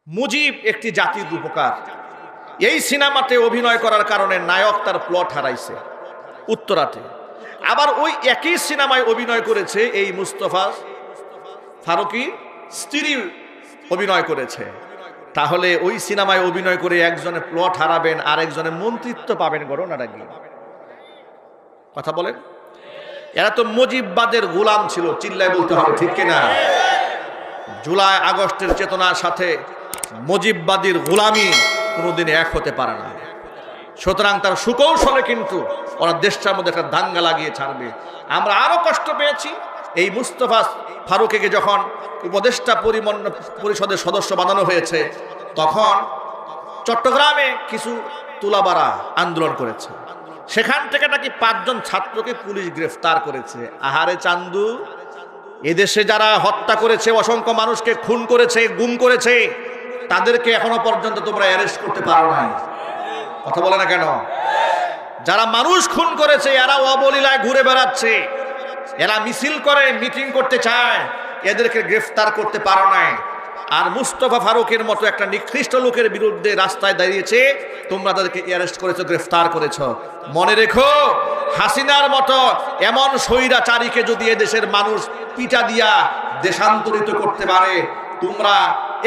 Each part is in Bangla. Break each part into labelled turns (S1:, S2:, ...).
S1: মুজিব একটি জাতির উপকার। এই সিনেমাতে অভিনয় করার কারণে নায়ক তার প্লট হারাইছে উত্তরাতে। আবার ওই একই সিনেমায় অভিনয় করেছে এই মুস্তফা ফারুকী স্ত্রী অভিনয় করেছে। তাহলে ওই সিনেমায় অভিনয় করে একজনে প্লট হারাবেন আর একজনে মন্ত্রিত্ব পাবেন, ঘটনাটা কি? কথা বলেন। এরা তো মুজিববাদের গোলাম ছিল, চিল্লায় বলতে হবে ঠিক কিনা? জুলাই আগস্টের চেতনার সাথে মুজিববাদীর গোলামি কোনোদিন এক হতে পারে না। সুতরাং তার সুকৌশলে কিন্তু ওরা দেশটার মধ্যে একটা দাঙ্গা লাগিয়ে ছাড়বে। আমরা আরো কষ্ট পেয়েছি এই মুস্তফা ফারুকীকে যখন উপদেষ্টা পরিষদের সদস্য বানানো হয়েছে, তখন চট্টগ্রামে কিছু তুলাবাড়া আন্দোলন করেছে। সেখান থেকে নাকি 5 জন ছাত্রকে পুলিশ গ্রেফতার করেছে। আহারে চান্দু, এদেশে যারা হত্যা করেছে, অসংখ্য মানুষকে খুন করেছে, গুম করেছে, তাদেরকে এখনো পর্যন্ত তোমরা অ্যারেস্ট করতে পারো নাই। কথা বলে না কেন? যারা মানুষ খুন করেছে এরা অবলীলায় ঘুরে বেড়াচ্ছে, এরা মিছিল করে, মিটিং করতে চায়, এদেরকে গ্রেফতার করতে পারো নাই। আর মুস্তফা ফারুকের মতো একটা নিকৃষ্ট লোকের বিরুদ্ধে রাস্তায় দাঁড়িয়েছে, তোমরা তাদেরকে অ্যারেস্ট করেছো, গ্রেফতার করেছো। মনে রেখো, হাসিনার মতো এমন স্বৈরাচারীকে যদি এদেশের মানুষ পিটা দিয়া দেশান্তরিত করতে পারে, তোমরা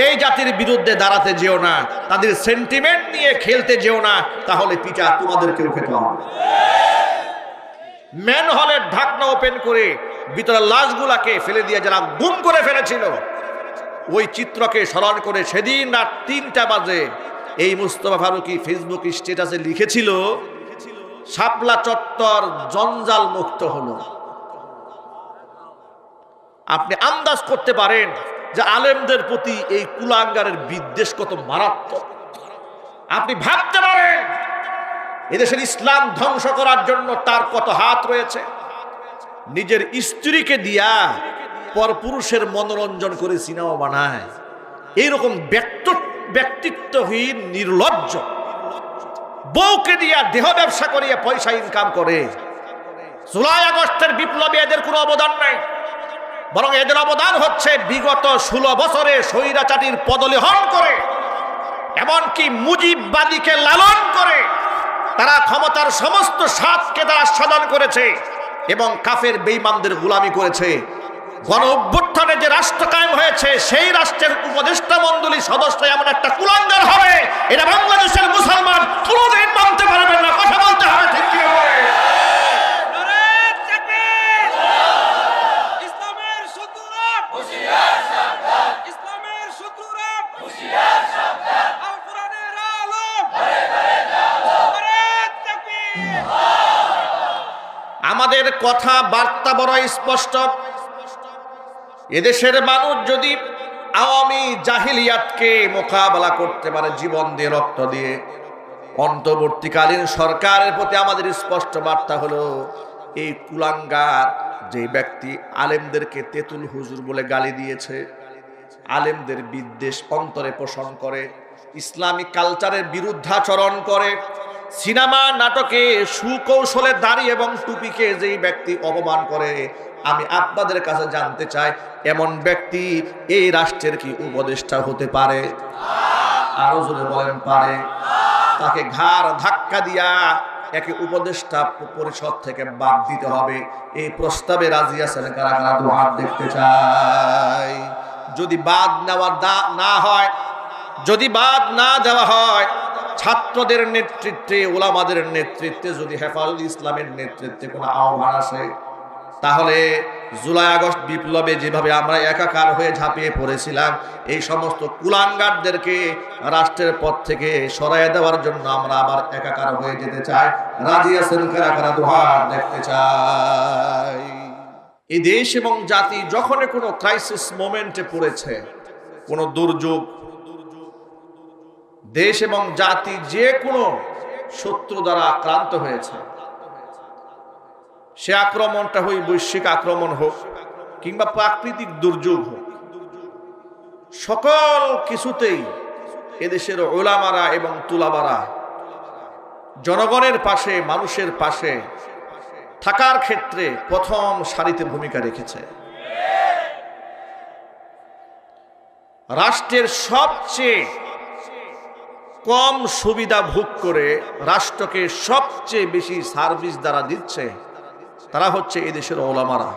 S1: এই জাতির বিরুদ্ধে দাঁড়াতে যেও না, তাদের সেন্টিমেন্ট নিয়ে খেলতে যেও না, তাহলে পিটা তোমাদেরকেও খেতে হবে। ম্যান হলের ঢাকনা ওপেন করে ভিতরে লাশগুলাকে ফেলে দিয়ে যারা গুম করে ফেলেছিল, ওই চিত্রকে স্মরণ করে সেদিন রাত 3টা বাজে এই মুস্তফা ফারুকী ফেসবুক স্ট্যাটাসে লিখেছিল, শাপলা চত্বর জঞ্জাল মুক্ত হলো। আপনি আন্দাজ করতে পারেন যে আলেমদের প্রতি এই কুলাঙ্গারের বিদ্বেষ কত মারাত্মক। আপনি ভাবতে পারেন এদেশের ইসলাম ধ্বংস করার জন্য তার কত হাত রয়েছে। নিজের স্ত্রীকে দিয়া পরপুরুষের মনোরঞ্জন করে সিনেমা বানায়। এইরকম ব্যক্তিত্বহীন নির্লজ্জ বউকে দিয়া দেহ ব্যবসা করিয়া পয়সা ইনকাম করে। জুলাই আগস্টের বিপ্লবে এদের কোনো অবদান নাই, বরং এদের অবদান হচ্ছে বিগত 16 বছরে স্বৈরাচারীর পদলেহন করে, এমনকি মুজিববাদীকে লালন করে তারা ক্ষমতার সমস্ত স্বাদকে তারা সাধন করেছে এবং কাফের বেঈমানদের গোলামি করেছে। গণ অভ্যুত্থানে যে রাষ্ট্র কায়েম হয়েছে, সেই রাষ্ট্রের উপদেষ্টা মণ্ডলীর সদস্য এমন একটা কুলাঙ্গার হবে, এটা বাংলাদেশের মুসলমান কোনোদিন মানতে পারবে না। কথা বলতে হবে ঠিক কি হবে? আমাদের কথা বার্তা বড় স্পষ্ট। এদেশের মানুষ যদি আওয়ামী জাহিলিয়াতকে মোকাবেলা করতে পারে জীবন দিয়ে, রক্ত দিয়ে, অন্তর্বর্তীকালীন সরকারের প্রতি আমাদের স্পষ্ট বার্তা হলো, এই কুলাঙ্গার যে ব্যক্তি আলেমদেরকে তেতুল হুজুর বলে গালি দিয়েছে, আলেমদের বিদ্বেষ অন্তরে পোষণ করে, ইসলামিক কালচারের বিরুদ্ধাচরণ করে, সিনেমা নাটকে সুকৌশলে দাড়ি এবং টুপিকে যেই ব্যক্তি অপমান করে, আমি আপনাদের কাছে জানতে চাই, এমন ব্যক্তি এই রাষ্ট্রের কি উপদেষ্টা হতে পারে? আরো জোরে বলেন পারে? তাকে ঘাড় ধাক্কা দিয়া একে উপদেষ্টা পরিষদ থেকে বাদ দিতে হবে। এই প্রস্তাবে রাজি আছেন কারা কারা? দু হাত দেখতে চাই। যদি বাদ না হয়, যদি বাদ না দেওয়া হয়, ছাত্রদের নেতৃত্বে, ওলামাদের নেতৃত্বে, যদি হেফাজত ইসলামের নেতৃত্বে কোনো আহ্বান আসে, তাহলে জুলাই আগস্ট বিপ্লবে যেভাবে আমরা একাকার হয়ে ঝাঁপিয়ে পড়েছিলাম, এই সমস্ত কুলাঙ্গারদেরকে রাষ্ট্রের পথ থেকে সরাইয়ে দেওয়ার জন্য আমরা আবার একাকার হয়ে যেতে চাই। রাজি আছেন কারা কারা? দু হাত দেখতে চাই। এই দেশ এবং জাতি যখন কোনো ক্রাইসিস মোমেন্টে পড়েছে, কোনো দুর্যোগ, দেশ এবং জাতি যে কোনো শত্রু দ্বারা আক্রান্ত হয়েছে, সে আক্রমণটা হোক বৈশ্বিক আক্রমণ হোক কিংবা প্রাকৃতিক দুর্যোগ হোক, সকল কিছুতেই এদেশের ওলামারা এবং তুলাবারা জনগণের পাশে, মানুষের পাশে থাকার ক্ষেত্রে প্রথম সারিতে ভূমিকা রেখেছে। রাষ্ট্রের সবচেয়ে কম সুবিধা ভোগ করে রাষ্ট্রকে সবচেয়ে বেশি সার্ভিস দ্বারা দিচ্ছে, তারা হচ্ছে এই দেশের ওলামারা।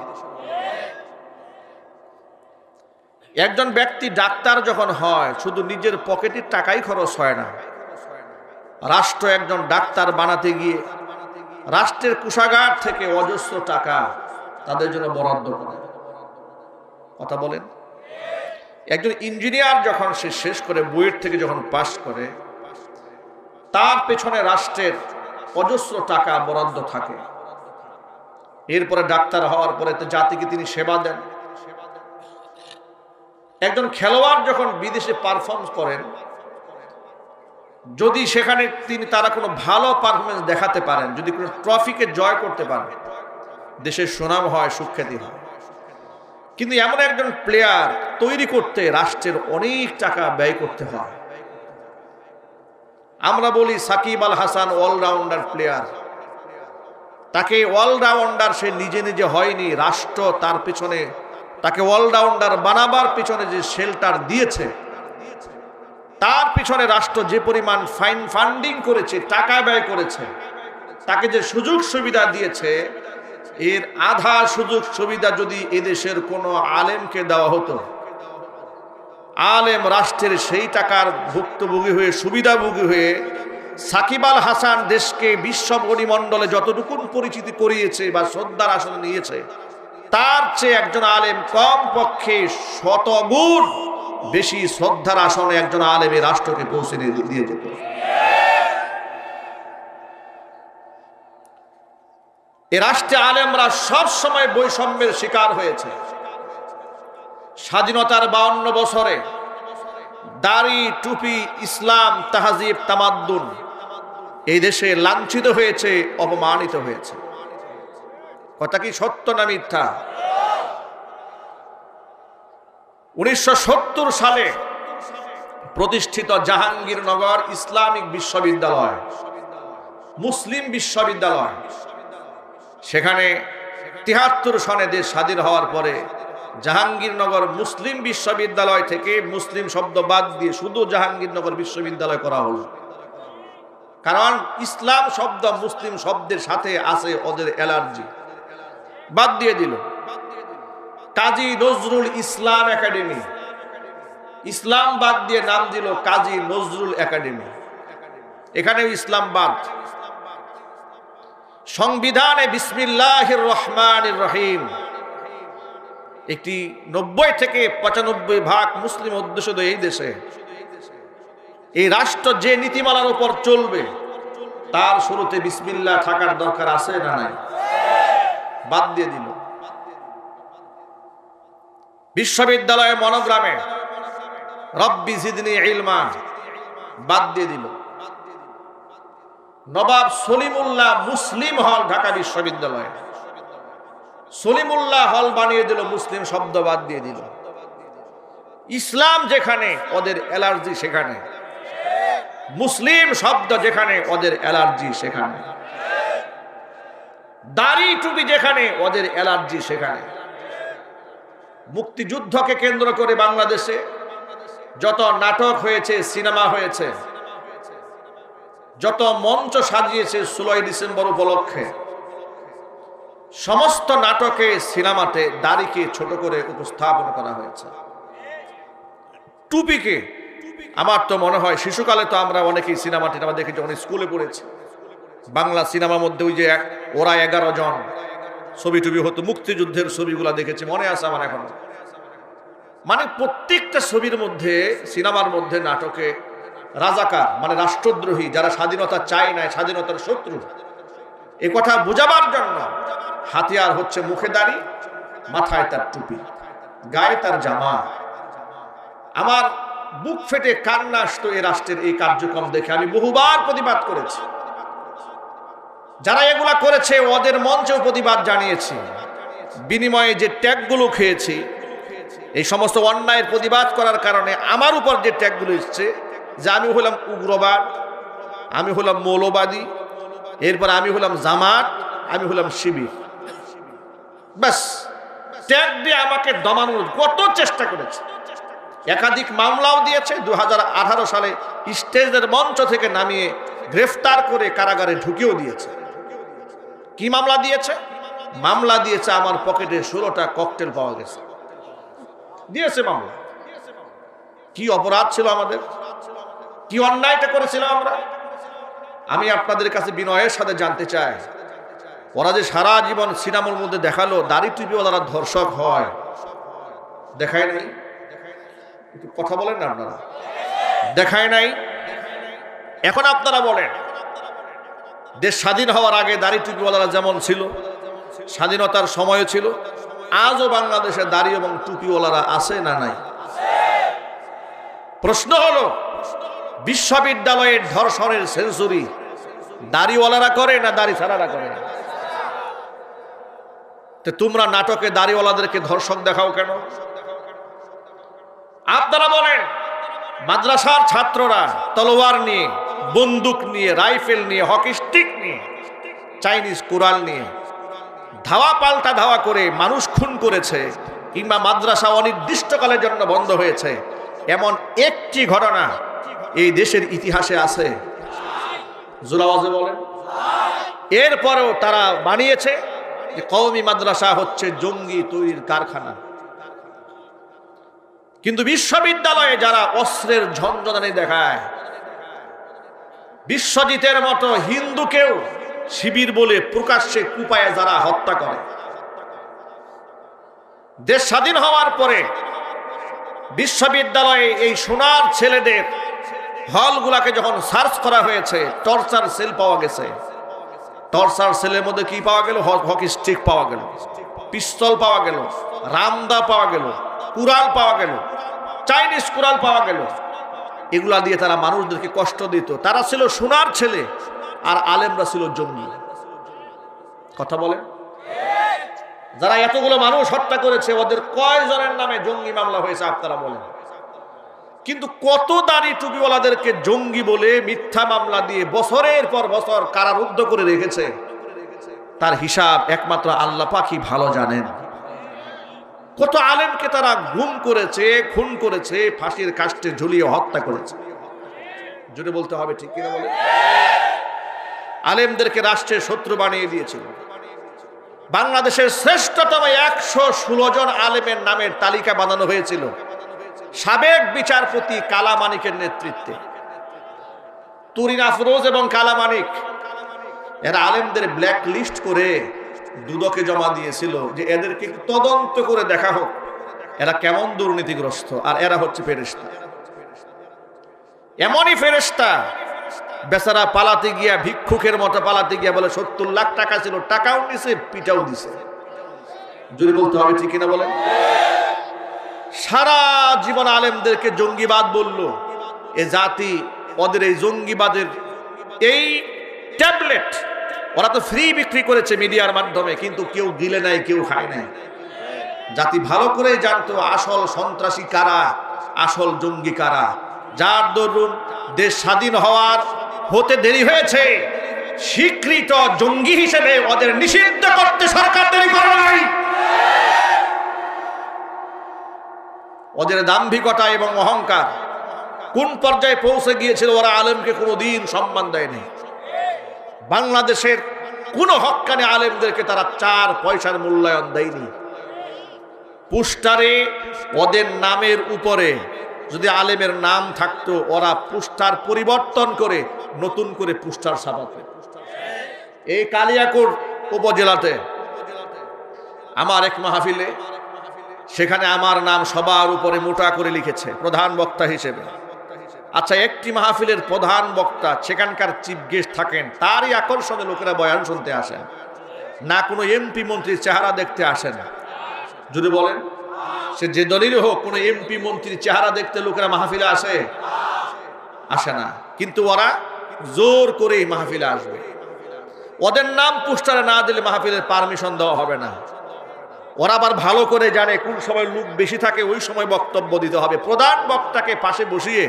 S1: একজন ব্যক্তি ডাক্তার যখন হয়, শুধু নিজের পকেটের টাকাই খরচ হয় না। রাষ্ট্র একজন ডাক্তার বানাতে গিয়ে রাষ্ট্রের কোষাগার থেকে অজস্র টাকা তাদের জন্য বরাদ্দ করে। কথা বলেন। একজন ইঞ্জিনিয়ার যখন সে শেষ করে, বুয়েট থেকে যখন পাস করে, তার পেছনে রাষ্ট্রের অজস্র টাকা বরাদ্দ থাকে। এরপরে ডাক্তার হওয়ার পরে তো জাতিকে তিনি সেবা দেন। একজন খেলোয়াড় যখন বিদেশে পারফর্ম করেন, যদি সেখানে তারা কোনো ভালো পারফরমেন্স দেখাতে পারেন, যদি কোনো ট্রফিকে জয় করতে পারেন, দেশের সুনাম হয়, সুখ্যাতি হয়। কিন্তু এমন একজন প্লেয়ার তৈরি করতে রাষ্ট্রের অনেক টাকা ব্যয় করতে হয়। আমরা বলি সাকিব আল হাসান অলরাউন্ডার প্লেয়ার, তাকে অলরাউন্ডার সে নিজে নিজে হয়নি, রাষ্ট্র তার পেছনে তাকে অলরাউন্ডার বানাবার পেছনে যে শেল্টার দিয়েছে, তার পিছনে রাষ্ট্র যে পরিমাণ ফান্ডিং করেছে, টাকা ব্যয় করেছে, তাকে যে সুযোগ সুবিধা দিয়েছে, এর আধা সুযোগ সুবিধা যদি এদেশের কোনো আলেমকে দেওয়া হতো, আলেম রাষ্ট্রের সেই টাকার ভুক্তভোগী হয়ে, সুবিধাভোগী হয়ে সাকিব আল হাসান দেশকে বিশ্ব পরিমণ্ডলে যতটুকুন পরিচিতি করিয়েছে বা শ্রদ্ধার আসনে নিয়েছে, তার চেয়ে একজন আলেম কম পক্ষে শতগুণ বেশি শ্রদ্ধার আসনে একজন আলেমে রাষ্ট্রকে পৌঁছে দিয়ে যেত। এ রাষ্ট্রে আলেমরা সব সময় বৈষম্যের শিকার হয়েছে। স্বাধীনতার 52 বছরে দাড়ি, টুপি, ইসলাম, তাহজিব, তামাদ্দুন এই দেশে লাঞ্ছিত হয়েছে, অপমানিত হয়েছে। কথা কি সত্য না মিথ্যা? 1970 সালে প্রতিষ্ঠিত জাহাঙ্গীরনগর ইসলামিক বিশ্ববিদ্যালয়, মুসলিম বিশ্ববিদ্যালয়, সেখানে 73 সনে দেশ স্বাধীন হওয়ার পরে জাহাঙ্গীরনগর মুসলিম বিশ্ববিদ্যালয় থেকে মুসলিম শব্দ বাদ দিয়ে শুধু জাহাঙ্গীরনগর বিশ্ববিদ্যালয় করা হলো। কারণ ইসলাম শব্দ মুসলিম শব্দের সাথে আছে ওদের অ্যালার্জি, বাদ দিয়ে দিল। কাজী নজরুল ইসলাম একাডেমি, ইসলাম বাদ দিয়ে নাম দিল কাজী নজরুল একাডেমি। এখানেও ইসলাম বাদ। সংবিধানে বিসমিল্লাহির রহমানির রহিম, একটি 90 থেকে 95% মুসলিম অধ্যুষিত এই দেশে, এই রাষ্ট্র যে নীতিমালার উপর চলবে তার শুরুতে বিসমিল্লাহ থাকার দরকার আছে না নাই? বাদ দিয়ে দিল। বিশ্ববিদ্যালয়ের মনোগ্রামে রব্বি জিদনি ইলমা বাদ দিয়ে দিল। নবাব সলিমুল্লাহ মুসলিম হল ঢাকা বিশ্ববিদ্যালয়, সলিমুল্লাহ হল বানিয়ে দিল, মুসলিম শব্দ বাদ দিয়ে দিল। ইসলাম যেখানে ওদের অ্যালার্জি সেখানে, মুসলিম শব্দ যেখানে ওদের অ্যালার্জি সেখানে, দাড়ি টুপি যেখানে ওদের অ্যালার্জি সেখানে। মুক্তিযুদ্ধকে কেন্দ্র করে বাংলাদেশে যত নাটক হয়েছে, সিনেমা হয়েছে, যত মঞ্চ সাজিয়েছে 16 ডিসেম্বর উপলক্ষে, সমস্ত নাটকে, সিনেমাতে দাড়িকে ছোট করে উপস্থাপন করা হয়েছে। টুপিকে, আমার তো মনে হয় শিশুকালে তো আমরা অনেকেই সিনেমা টিনেমা দেখেছি, অনেক স্কুলে পড়েছি। বাংলা সিনেমার মধ্যে ওই যে ওরা 11 জন ছবি টুবি হতো, মুক্তিযুদ্ধের ছবিগুলা দেখেছি, মনে আছে আমার এখনো। মানে প্রত্যেকটা ছবির মধ্যে, সিনেমার মধ্যে, নাটকে রাজাকার মানে রাষ্ট্রদ্রোহী, যারা স্বাধীনতা চায় না, স্বাধীনতার শত্রু, এ কথা বোঝাবার জন্য হাতিয়ার হচ্ছে মুখে দাড়ি, মাথায় তার টুপি, গায়ে তার জামা। আমার বুক ফেটে কান্না আসতো এই রাষ্ট্রের এই কার্যক্রম দেখে। আমি বহুবার প্রতিবাদ করেছি, যারা এগুলা করেছে ওদের মঞ্চেও প্রতিবাদ জানিয়েছি। বিনিময়ে যে ট্যাগগুলো খেয়েছি, এই সমস্ত অন্যায়ের প্রতিবাদ করার কারণে আমার উপর যে ট্যাগগুলো এসছে, যে আমি হলাম উগ্রবাদ, আমি হলাম মৌলবাদী, এরপর আমি হলাম জামাত, আমি হলাম শিবির, ব্যাস ট্যাগ দিয়ে আমাকে দমানোর কত চেষ্টা করেছে। একাধিক মামলাও দিয়েছে। 2018 সালে স্টেজের মঞ্চ থেকে নামিয়ে গ্রেফতার করে কারাগারে ঢুকিয়েও দিয়েছে। কি মামলা দিয়েছে? মামলা দিয়েছে আমার পকেটে 16টা ককটেল পাওয়া গেছে, দিয়েছে মামলা। কি অপরাধ ছিল আমাদের, কি অন্যায়টা করেছিলাম আমরা? আমি আপনাদের কাছে বিনয়ের সাথে জানতে চাই, ওরা যে সারা জীবন সিনেমার মধ্যে দেখালো দাড়ি টুপিওয়ালারা ধর্ষক হয়, দেখায় নাই? একটু কথা বলেন না আপনারা, দেখায় নাই? এখন আপনারা বলেন, দেশ স্বাধীন হওয়ার আগে দাড়ি টুপিওয়ালারা যেমন ছিল, স্বাধীনতার সময় ছিল, আজও বাংলাদেশে দাড়ি এবং টুপিওয়ালারা আছে না নাই? প্রশ্ন হলো, বিশ্ববিদ্যালয়ের ধর্ষণের সেঞ্চুরি দাড়িওয়ালারা করে না দাড়ি ছাড়ারা করে? তো তোমরা নাটকে দাড়িওয়ালাদেরকে ধর্ষক দেখাও কেন? আপনারা বলেন, মাদ্রাসার ছাত্ররা তলোয়ার নিয়ে, বন্দুক নিয়ে, রাইফেল নিয়ে, হকি স্টিক নিয়ে, চাইনিজ কুড়াল নিয়ে ধাওয়া পাল্টা ধাওয়া করে মানুষ খুন করেছে, কিংবা মাদ্রাসা অনির্দিষ্টকালের জন্য বন্ধ হয়েছে, এমন একটি ঘটনা এই দেশের ইতিহাসে আছে? জোরাওয়াজে বলেন। এরপরেও তারা বানিয়েছে যে কওমি মাদ্রাসা হচ্ছে জঙ্গি তৈরির কারখানা। কিন্তু বিশ্ববিদ্যালয়ে যারা অস্ত্রের ঝঞ্ঝনানি দেখায়, বিশ্বজিতের মতো হিন্দুকেও শিবির বলে প্রকাশ্যে কুপায়ে যারা হত্যা করে, দেশ স্বাধীন হওয়ার পরে বিশ্ববিদ্যালয়ে এই সোনার ছেলেদের হলগুলাকে যখন সার্চ করা হয়েছে, টর্চার সেল পাওয়া গেছে। টর্চার সেলের মধ্যে কি পাওয়া গেল? হকি স্টিক পাওয়া গেল, পিস্তল পাওয়া গেল, রামদা পাওয়া গেল, কুড়াল পাওয়া গেল, চাইনিজ কুড়াল পাওয়া গেল। এগুলা দিয়ে তারা মানুষদেরকে কষ্ট দিত। তারা ছিল সোনার ছেলে, আর আলেমরা ছিল জঙ্গি। কথা বলেন। যারা এতগুলো মানুষ হত্যা করেছে, ওদের কয়জনের নামে জঙ্গি মামলা হয়েছে আপনারা বলেন? কিন্তু কত দাড়ি টুপিওয়ালাদেরকে জঙ্গি বলে মিথ্যা মামলা দিয়ে বছরের পর বছর কারারুদ্ধ করে রেখেছে, তার হিসাব একমাত্র আল্লাহ পাকই ভালো জানেন। কত আলেমকে তারা গুম করেছে, খুন করেছে, ফাঁসির কাস্টে ঝুলিয়ে হত্যা করেছে। জোরে বলতে হবে, ঠিক কিনা বলে? আলেমদেরকে রাষ্ট্রের শত্রু বানিয়ে দিয়েছিল। বাংলাদেশের শ্রেষ্ঠতম 116 জন আলেমের নামের তালিকা বানানো হয়েছিল সাবেক বিচারপতি কালামানিকের নেতৃত্বে। তুরিন আফরোজ এবং কালামানিক এরা আলেমদের ব্ল্যাক লিস্ট করে দুদকে জমা দিয়েছিল যে এদেরকে তদন্ত করে দেখা হোক এরা কেমন দুর্নীতিগ্রস্ত। আর এরা হচ্ছে ফেরেশতা। এমনই ফেরেশতা, বেচারা পালাতে গিয়া, ভিক্ষুকের মতো পালাতে গিয়া বলে 70 লাখ টাকা ছিল, টাকাও নিছে, পিটাও দিছে। যদি বলতে হবে, ঠিক কিনা বলেন? সারা জীবন আলেমদেরকে জঙ্গিবাদ বলল। এ জাতি ওদের এই জঙ্গিবাদের এই ট্যাবলেট ওরা তো ফ্রি বিক্রি করেছে মিডিয়ার মাধ্যমে, কিন্তু কেউ গিলে নাই, কেউ খায় নাই। জাতি ভালো করে জানতো আসল সন্ত্রাসী কারা, আসল জঙ্গি কারা। যার দরুন দেশ স্বাধীন হতে দেরি হয়েছে, স্বীকৃত জঙ্গি হিসেবে ওদের নিষিদ্ধ করতে সরকার দেরি করে নাই। ওদের দাম্ভিকতা এবং অহংকার কোন পর্যায়ে পৌঁছে গিয়েছিল, ওরা আলেমকে কোনোদিন সম্মান দেয়নি। বাংলাদেশের কোন হক্কানি আলেমদেরকে তারা 4 পয়সার মূল্যায়ন দেয়নি। পোস্টারে ওদের নামের উপরে যদি আলেমের নাম থাকতো, ওরা পোস্টার পরিবর্তন করে নতুন করে পোস্টার ছাপাতো। এই কালিয়াকৈর উপজেলাতে আমার এক মাহফিলে, সেখানে আমার নাম সবার উপরে মোটা করে লিখেছে প্রধান বক্তা হিসেবে। আচ্ছা, একটি মাহফিলের প্রধান বক্তা, সেখানকার চিফ গেস্ট থাকেন, তারই আকর্ষণে লোকেরা বয়ান শুনতে আসেন, না কোনো এমপি মন্ত্রীর চেহারা দেখতে আসেন। যদি বলেন, সে যে দলেরই হোক, কোনো এমপি মন্ত্রীর চেহারা দেখতে লোকেরা মাহফিলে আসে না। কিন্তু ওরা জোর করে মাহফিলে আসবে। ওদের নাম পোস্টারে না দিলে মাহফিলের পারমিশন দেওয়া হবে না। ওরা আবার ভালো করে জানে কোন সময় লোক বেশি থাকে, ওই সময় বক্তব্য দিতে হবে। প্রধান বক্তাকে পাশে বসিয়ে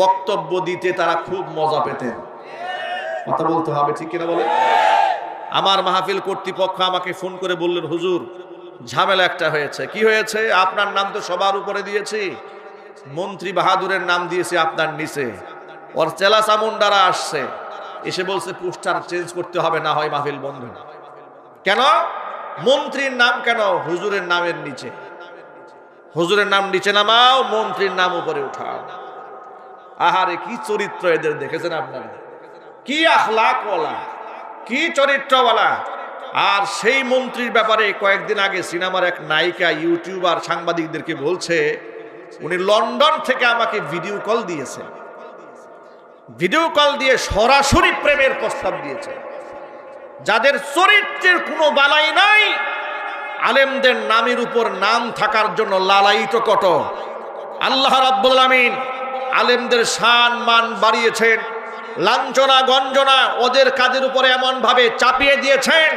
S1: বক্তব্য দিতে তারা খুব মজা পেতেন। কথা বলতে হবে, ঠিক কিনা বলে? আমার মাহফিল কর্তৃপক্ষ আমাকে ফোন করে বললেন, হুজুর ঝামেলা একটা হয়েছে। কি হয়েছে? আপনার নাম তো সবার উপরে দিয়েছি, মন্ত্রী বাহাদুরের নাম দিয়েছে আপনার নিচে, ওর চেলা চামুন্ডারা আসছে, এসে বলছে পোস্টার চেঞ্জ করতে হবে, না হয় মাহফিল বন্ধ। কেন? মন্ত্রীর নাম কেন হুজুরের নামের নিচে? হুজুরের নাম নিচে নামাও, মন্ত্রীর নাম উপরে উঠাও। আহারে কি চরিত্র এদের, দেখেছেন আপনারা? কি আখলাকওয়ালা, কি চরিত্রওয়ালা। আর সেই মন্ত্রীর ব্যাপারে কয়েকদিন আগে সিনেমার এক নায়িকা ইউটিউবার সাংবাদিকদেরকে বলছে, উনি লন্ডন থেকে আমাকে ভিডিও কল দিয়েছে, ভিডিও কল দিয়ে সরাসরি প্রেমের প্রস্তাব দিয়েছে। যাদের চরিত্রের কোনো বালাই নাই, আলেমদের নামের উপর নাম থাকার জন্য লালায়িত কত। আল্লাহ রাব্বুল আলামিন আলেমদের শান মান বাড়িয়েছেন, লাঞ্ছনা গঞ্জনা ওদের কাজের উপরে এমন ভাবে চাপিয়ে দিয়েছেন,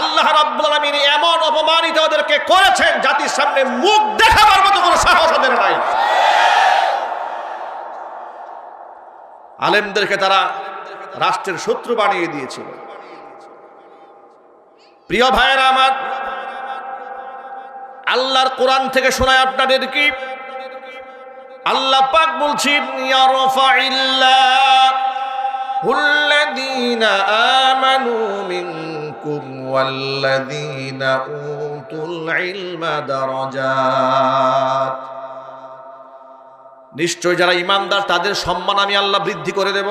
S1: আল্লাহ রাব্বুল আলামিন এমন অপমানিত ওদেরকে করেছেন, জাতির সামনে মুখ দেখাবার মতো কোনো সাহস ওদের নাই। আলেমদেরকে তারা রাষ্ট্রের শত্রু বানিয়ে দিয়েছিল। প্রিয় ভাইয়েরা আমার, আল্লাহর কোরআন থেকে শোনায় আপনাদের কি, আল্লাহ পাক বলছেন, ইয়ারফাইল্লাহুল্লাযীনা আমানু মিনকুম ওয়াল্লাযীনা উতুল ইলমা দারাজাত। নিশ্চয় যারা ঈমানদার তাদের সম্মান আমি আল্লাহ বৃদ্ধি করে দেব।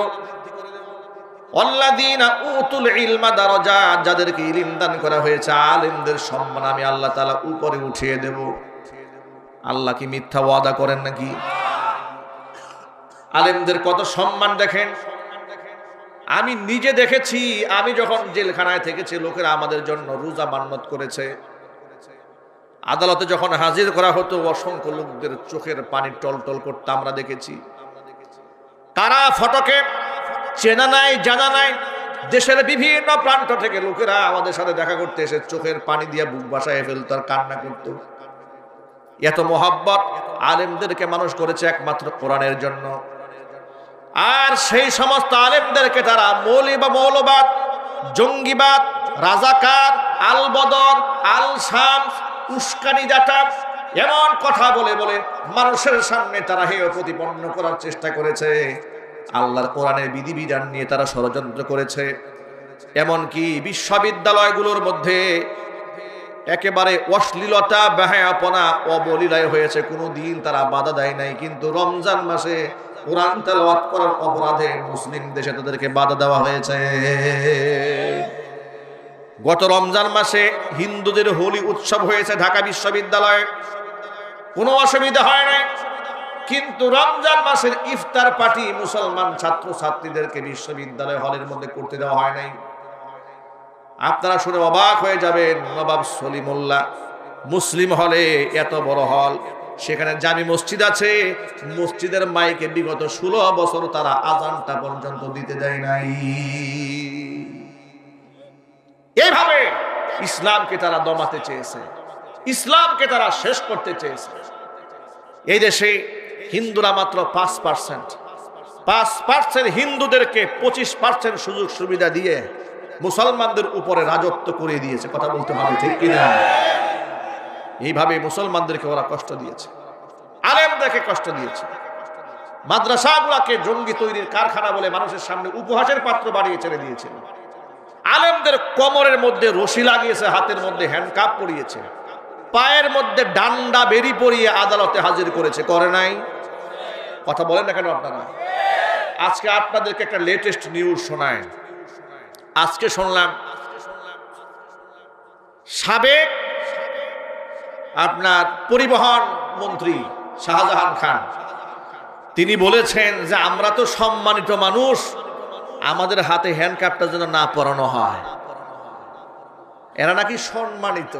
S1: ওয়াল্লাযীনা উতুল ইলমা দারাজাত, যাদেরকে ইলম দান করা হয়েছে, আলেমদের সম্মান আমি আল্লাহ তাআলা উপরে উঠিয়ে দেব। আল্লাহ কি মিথ্যা ওয়াদা করেন নাকি? আলেমদের কত সম্মান দেখেন। আমি নিজে দেখেছি, আমি যখন জেলখানায় থেকেছি, লোকেরা আমাদের জন্য রোজা মান্নত করেছে। আদালতে যখন হাজির করা হতো, অসংখ্য লোকদের চোখের পানি টলটল করতে আমরা দেখেছি। কারা ফটকে চেনা নাই জানা নাই, দেশের বিভিন্ন প্রান্ত থেকে লোকেরা আমাদের সাথে দেখা করতে এসে চোখের পানি দিয়ে বুক বাসায় ফেলতো আর কান্না করত। এত মোহাব্বত আলেমদেরকে মানুষ করেছে একমাত্র কোরআনের জন্য। আর সেই সমস্ত আলেমদেরকে তারা মৌলী বা মৌলবাদ, জঙ্গিবাদ, রাজাকার, আল বদর, আল শামস, উস্কানি জাটা এমন কথা বলে বলে মানুষের সামনে তারা হেয় প্রতিপন্ন করার চেষ্টা করেছে। আল্লাহর কোরআনের বিধিবিধান নিয়ে তারা ষড়যন্ত্র করেছে। এমনকি বিশ্ববিদ্যালয়গুলোর মধ্যে একেবারে অশ্লীলতা, বেহায়াপনা, অবলীলায় হয়েছে, কোনো দিন তারা বাধা দেয় নাই। কিন্তু রমজান মাসে কোরআন তেলাওয়াত করার অপরাধে মুসলিম দেশে তাদেরকে বাধা দেওয়া হয়েছে। গত রমজান মাসে হিন্দুদের হোলি উৎসব হয়েছে ঢাকা বিশ্ববিদ্যালয়ে, কোনো অসুবিধা হয় নাই। কিন্তু রমজান মাসের ইফতার পার্টি মুসলমান ছাত্র ছাত্রীদেরকে বিশ্ববিদ্যালয় হলের মধ্যে করতে দেওয়া হয় নাই। আপনারা শুনে অবাক হয়ে যাবেন, নবাব সলিমুল্লাহ মুসলিম হলে, এত বড় হল, সেখানে জামি মসজিদ আছে, মসজিদের মাইকে বিগত 16 বছর তারা আজানটা পর্যন্ত দিতে দেয় নাই। এইভাবে ইসলামকে তারা দমাতে চেয়েছে, ইসলামকে তারা শেষ করতে চেয়েছে। এই দেশে হিন্দুরা মাত্র 5% হিন্দুদেরকে 25% সুযোগ সুবিধা দিয়ে মুসলমানদের উপরে রাজত্ব করে দিয়েছে। কথা বলতে হবে, ঠিক কিনা? এইভাবে মুসলমানদেরকে ওরা কষ্ট দিয়েছে, আলেমদেরকে কষ্ট দিয়েছে। মাদ্রাসাগুলোকে জঙ্গি তৈরির কারখানা বলে মানুষের সামনে উপহাসের পাত্র বানিয়ে ছেড়ে দিয়েছিল। আলেমদের কোমরের মধ্যে রশি লাগিয়েছে, হাতের মধ্যে হ্যান্ডকাপ পরিয়েছে, পায়ের মধ্যে ডান্ডা বেরি পরিয়ে আদালতে হাজির করেছে, করে নাই? কথা বলেন না কেন আপনারা? আজকে আপনাদেরকে একটা লেটেস্ট নিউজ শোনায়। আজকে শুনলাম সাবেক আপনার পরিবহন মন্ত্রী শাহজাহান খান, তিনি বলেছেন যে আমরা তো সম্মানিত মানুষ, আমাদের হাতে হ্যান্ডকাপটা যেন না পরানো হয়। এরা নাকি সম্মানিত।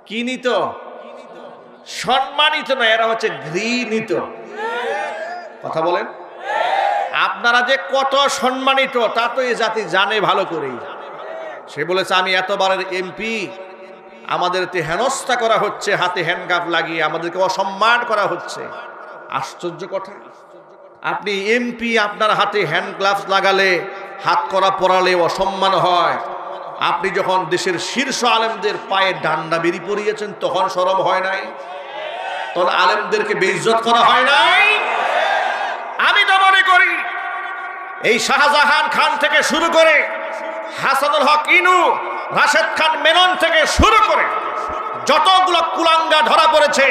S1: কি নিত? সম্মানিত না, এরা হচ্ছে ঘৃণিত। কথা বলেন, আপনারা যে কত সম্মানিত তা তো এই জাতি জানে ভালো করেই। সে বলেছে আমি এতবারের এমপি, আমাদেরকে হেনস্থা করা হচ্ছে, হাতে হ্যান্ডকাপ লাগিয়ে আমাদেরকে অসম্মান করা হচ্ছে। আশ্চর্য কথা, আপনি এমপি, আপনার হাতে হ্যান্ড গ্লাভস লাগালে, হাত করা পরালে অসম্মান হয়। আপনি যখন দেশের শীর্ষ আলেমদের পায়ে ডান্ডা বেরি পরিয়েছেন তখন শরম হয় নাই? তাহলে আলেমদেরকে বেইজ্জত করা হয় নাই? আমি তো মনে করি এই শাহজাহান খান থেকে শুরু করে হাসানুল হক ইনু, রাশেদ খান মেনন থেকে শুরু করে যতগুলো কুলাঙ্গা ধরা পড়েছে,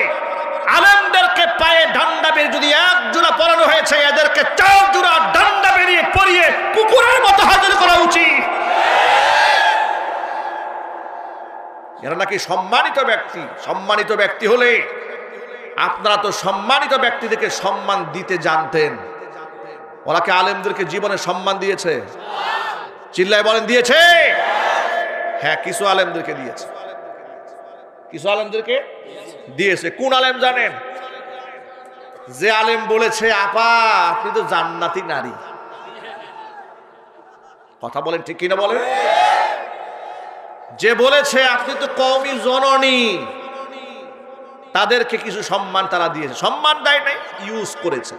S1: আলেমদেরকে পায়ে ডান্ডা বেরিয়ে যদি এক জোড়া পরানো হয়েছে, এদেরকে 4 জোড়া ডান্ডা বেরিয়ে পরিয়ে কুকুরের মতো হাজির করা উচিত। এরা নাকি সম্মানিত ব্যক্তি। সম্মানিত ব্যক্তি হলে আপনারা তো সম্মানিত ব্যক্তিদেরকে সম্মান দিতে জানতেন। ওরা কি আলেমদেরকে জীবনে সম্মান দিয়েছে? চিল্লায় বলেন, দিয়েছে? হ্যাঁ, কিছু আলেমদেরকে দিয়েছে, কিছু আলেমদেরকে দিয়েছে। কোন আলেম জানেন? যে আলেম বলেছে, আপা আপনি তো জান্নাতি নারী। কথা বলেন ঠিক কিনা বলেন? যে বলেছে আপনি তো কওমি জননী, তাদেরকে কিছু সম্মান তারা দিয়েছে। সম্মান দেয় নাই, ইউজ করেছে।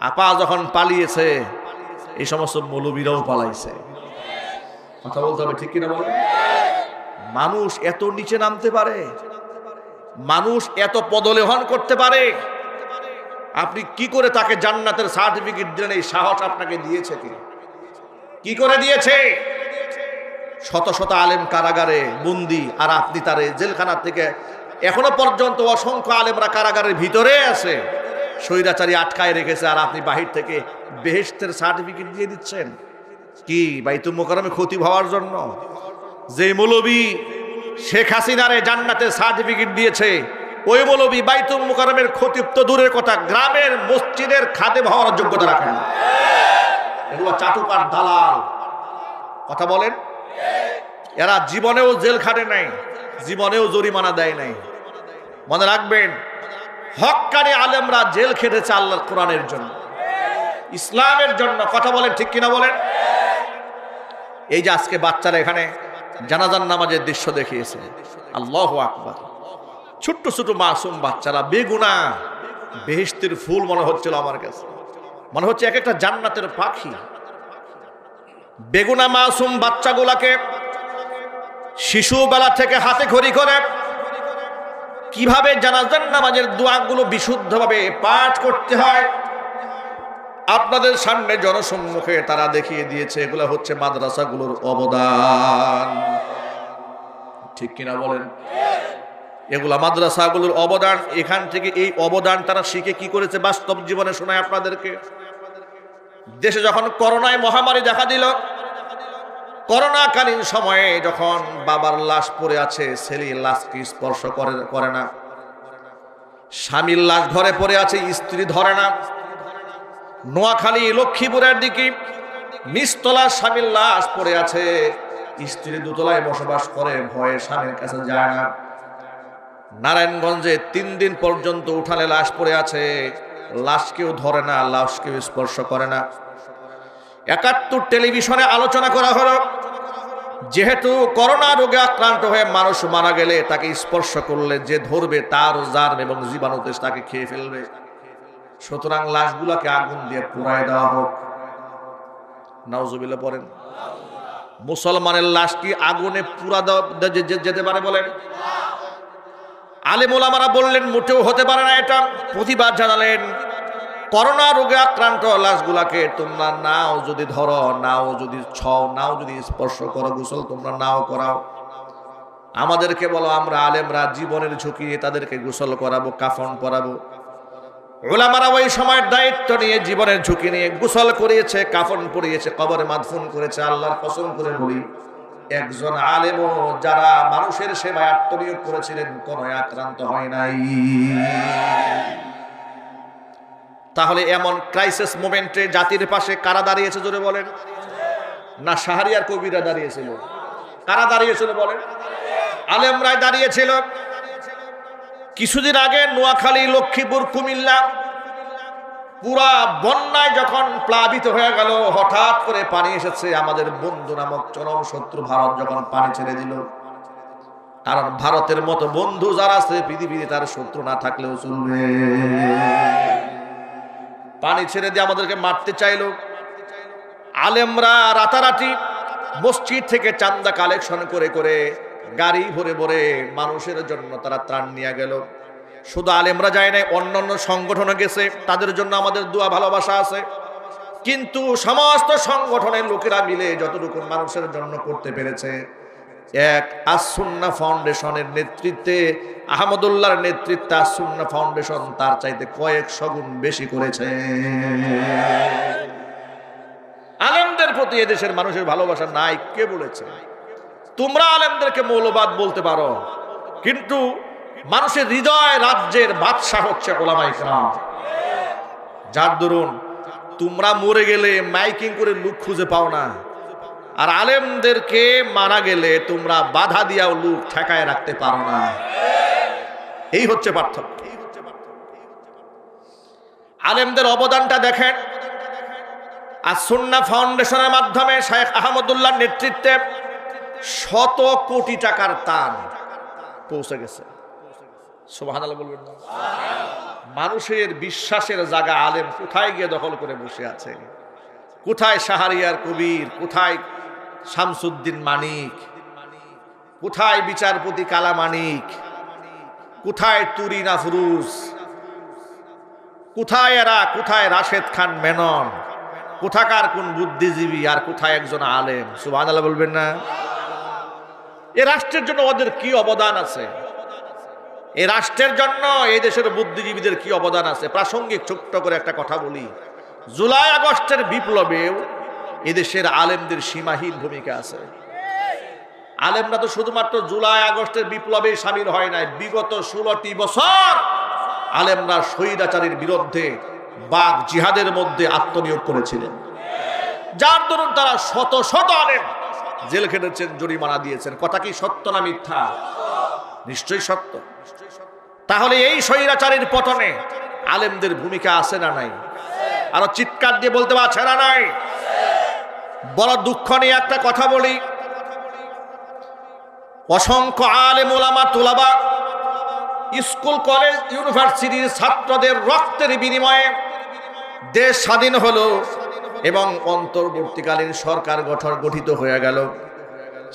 S1: আপা যখন পালিয়েছে, এই সমস্ত মৌলবীরাও পালাইছে। কথা বলতে হবে ঠিক কিনা বলেন? মানুষ এত নিচে নামতে পারে, মানুষ এত পদলেহন করতে পারে। আপনি কি করে তাকে জান্নাতের সার্টিফিকেট দিলেন? এই সাহস আপনাকে দিয়েছে কে? কি করে দিয়েছে? শত শত আলেম কারাগারে বন্দী, আর আপনি তারে জেলখানা থেকে এখনো পর্যন্ত অসংখ্য আলেমরা কারাগারের ভিতরে আছে, স্বৈরাচারী আটকায় রেখেছে, আর আপনি বাহির থেকে বেহেশতের সার্টিফিকেট দিয়ে দিচ্ছেন। কি বাইতুল মোকাররমে খতিব হওয়ার জন্য? যে মৌলবী শেখ হাসিনারে জান্নাতের সার্টিফিকেট দিয়েছে, ওই মৌলবী বাইতুল মোকাররমের খতিব তো দূরের কথা, গ্রামের মসজিদের খাদেম হওয়ার যোগ্যতা রাখেন না। এগুলো চাটুকার দালাল। কথা বলেন? এরা জীবনেও জেল খাটে নাই, জীবনেও জরিমানা দেয় নাই। মনে রাখবেন, হক্কানি আলেমরা জেল খেটেছে আল্লাহর কোরআনের জন্য, ইসলামের জন্য। কথা বলেন ঠিক কিনা বলেন? এই যে আজকে বাচ্চারা এখানে জানাজার নামাজের দৃশ্য দেখিয়েছে, আল্লাহু আকবার। ছোট্ট ছোট মাসুম বাচ্চারা, বেগুনা, বেহেশতের ফুল মনে হচ্ছিল আমার কাছে, মনে হচ্ছে এক একটা জান্নাতের পাখি। বেগুনা মাসুম বাচ্চাগুলাকে শিশুবেলা থেকে হাতে খড়ি করে কিভাবে জানাজার নামাজের দোয়াগুলো বিশুদ্ধভাবে পাঠ করতে হয় আপনাদের সামনে জনসম্মুখে তারা দেখিয়ে দিয়েছে। এগুলো হচ্ছে মাদ্রাসাগুলোর অবদান। ঠিক কিনা বলেন? এগুলা মাদ্রাসাগুলোর অবদান। এখান থেকে এই অবদান তারা শিখে কি করেছে বাস্তব জীবনে শোনায় আপনাদেরকে। দেশে যখন করোনায় মহামারী দেখা দিল, করোনাকালীন সময়ে যখন বাবার লাশ পড়ে আছে, ছেলের লাশকে স্পর্শ করে না, স্বামীর লাশ ঘরে পড়ে আছে, স্ত্রী ধরে না। নোয়াখালী লক্ষ্মীপুরের দিকে নিচতলা স্বামীর লাশ পড়ে আছে, স্ত্রী দোতলায় বসবাস করে, ভয়ে স্বামীর কাছে যায় না। নারায়ণগঞ্জে 3 দিন পর্যন্ত উঠানে লাশ পড়ে আছে, লাশ কেউ ধরে না, লাশ কেউ স্পর্শ করে না। 71 টেলিভিশনে আলোচনা করা হলো, যেহেতু করোনা রোগে আক্রান্ত হয়ে মানুষ মারা গেলে তাকে স্পর্শ করলে যে ধরবে তার জার্ম এবং জীবাণুতে তাকে খেয়ে ফেলবে, সুতরাং লাশগুলাকে আগুন দিয়ে পুড়ায় দেওয়া হোক। নাউজুবিল্লাহ পড়েন। মুসলমানের লাশ কি আগুনে পুড়া যেতে পারে বলেন? আলেম ওলামারা বললেন মোটেও হতে পারে না। এটা প্রতিবাদ জানালেন। করোনা রোগে আক্রান্ত লাশগুলাকে তোমরা নাও যদি ধরো, নাও যদি ছও, নাও যদি স্পর্শ করো, গোসল তোমরা নাও করাও, আমাদেরকে বলো, আমরা আলেমরা জীবনের ঝুঁকি নিয়ে তাদেরকে গোসল করাবো, কাফন পরাবো। ওলামারা ওই সময়ের দায়িত্ব নিয়ে জীবনের ঝুঁকি নিয়ে গোসল করিয়েছে, কাফন পরিয়েছে, কবরে মাদফুন করেছে। আল্লাহর কসম করে বলি, একজন আলেমও যারা মানুষের সেবায় আত্মনিয়োগ করেছিলেন কোনো আক্রান্ত হয় নাই। তাহলে এমন ক্রাইসিস মোমেন্টে জাতির পাশে কারা দাঁড়িয়েছে জোরে বলেন? না শাহরিয়ার কবিরা দাঁড়িয়েছিল? কারা দাঁড়িয়েছিল বলেন? আলেমরাই দাঁড়িয়েছিল। কিছুদিন আগে নোয়াখালী, লক্ষ্মীপুর, কুমিল্লা পুরা বন্যায় যখন প্লাবিত হয়ে গেল, হঠাৎ করে পানি এসেছে, আমাদের বন্ধু নামক চরম শত্রু ভারত যখন পানি ছেড়ে দিল, কারণ ভারতের মতো বন্ধু যারা আছে পৃথিবীতে তার শত্রু না থাকলেও চলবে, পানি ছেড়ে দিয়ে আমাদেরকে মারতে চাইল। আলেমরা রাতারাতি মসজিদ থেকে চান্দা কালেকশন করে করে গাড়ি ভরে ভরে মানুষের জন্য তারা ত্রাণ নিয়ে গেল। শুধু আলেমরা যায় নাই, অন্যান্য সংগঠনে গেছে, তাদের জন্য আমাদের দোয়া ভালোবাসা আছে। কিন্তু সমস্ত সংগঠনের লোকেরা মিলে যতটুকু মানুষের জন্য করতে পেরেছে, এক আস-সুন্নাহ ফাউন্ডেশনের নেতৃত্বে, আহমদুল্লাহর নেতৃত্বে আস-সুন্নাহ ফাউন্ডেশন তার চাইতে কয়েকশো গুণ বেশি করেছে। আলেমদের প্রতি এদেশের মানুষের ভালোবাসা নাই কে বলেছে? তোমরা আলেমদেরকে মৌলবাদ বলতে পারো, কিন্তু মানুষের হৃদয় রাজ্যের বাদশাহ হচ্ছে উলামায়ে কেরাম। যার দরুন তোমরা মরে গেলে মাইকিং করে লোক খুঁজে পাও না, আর আলেমদেরকে মারা গেলে তোমরা বাধা দিয়াও লোক ঠেকায় রাখতে পারো না। এই হচ্ছে পার্থক্য। আলেমদের অবদানটা দেখেন। আস-সুন্নাহ ফাউন্ডেশনের মাধ্যমে শেখ আহমদুল্লাহর নেতৃত্বে শত কোটি টাকার দান পৌঁছে গেছে। সুবহানাল্লাহ বলবেন না? মানুষের বিশ্বাসের জায়গা আলেম কোথায় গিয়ে দখল করে বসে আছে? কোথায় শাহরিয়ার কবির, কোথায় শামসুদ্দিন মানিক, কোথায় বিচারপতি কালা মানিক, কোথায় তুরিন আফরুজ, কোথায় এরা, কোথায় রাশেদ খান মেনন, কোথাকার কোন বুদ্ধিজীবী, আর কোথায় একজন আলেম? সুবহানাল্লাহ বলবেন না? এ রাষ্ট্রের জন্য ওদের কি অবদান আছে? এই রাষ্ট্রের জন্য এই দেশের বুদ্ধিজীবীদের কি অবদান আছে? প্রাসঙ্গিক ছোট্ট করে একটা কথা বলি। জুলাই আগস্টের বিপ্লবেও এদেশের আলেমদের সীমাহীন ভূমিকা আছে। আলেমরা তো শুধুমাত্র জুলাই আগস্টের বিপ্লবে সামিল হয় নাই, বিগত 16টি বছর আলেমরা স্বৈরাচারীর বিরুদ্ধে বাক জিহাদের মধ্যে আত্মনিয়োগ করেছিলেন, যার দরুন তারা শত শত আলেম জেল খেটেছেন, জরিমানা দিয়েছেন। কথা কি সত্য না মিথ্যা? নিশ্চয়ই সত্য। তাহলে এই স্বৈরাচারীর পতনে আলেমদের ভূমিকা আছে না নাই? আরো চিৎকার দিয়ে বলতে পারছে না নাই? বড় দুঃখ নিয়ে একটা কথা বলি। অসংখ্য আলেম ওলামা তুলাবা স্কুল কলেজ ইউনিভার্সিটির ছাত্রদের রক্তের বিনিময়ে দেশ স্বাধীন হলো এবং অন্তর্বর্তীকালীন সরকার গঠিত হয়ে গেল।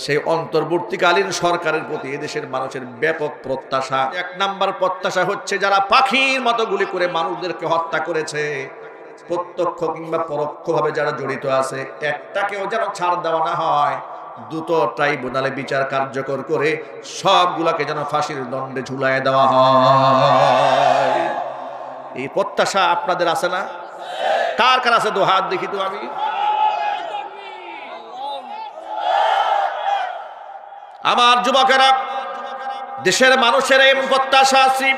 S1: সেই অন্তর্বর্তীকালীন সরকারের প্রতি এদেশের মানুষের ব্যাপক প্রত্যাশা। এক নাম্বার প্রত্যাশা হচ্ছে, যারা পাখির মতো গুলি করে মানুষদেরকে হত্যা করেছে, প্রত্যক্ষ কিংবা পরোক্ষভাবে যারা জড়িত আছে, একটাকেও যেন ছাড় দেওয়া না হয়। দ্রুত ট্রাইব্যুনালে বিচার কার্যকর করে সবগুলাকে যেন ফাঁসির দণ্ডে ঝুলায় দেওয়া হয়। এই প্রত্যাশা আপনাদের আছে না? কার কার আছে? দু হাত দেখি তো আমি। আমার যুবকেরা, দেশের মানুষের এই প্রত্যাশা আছে,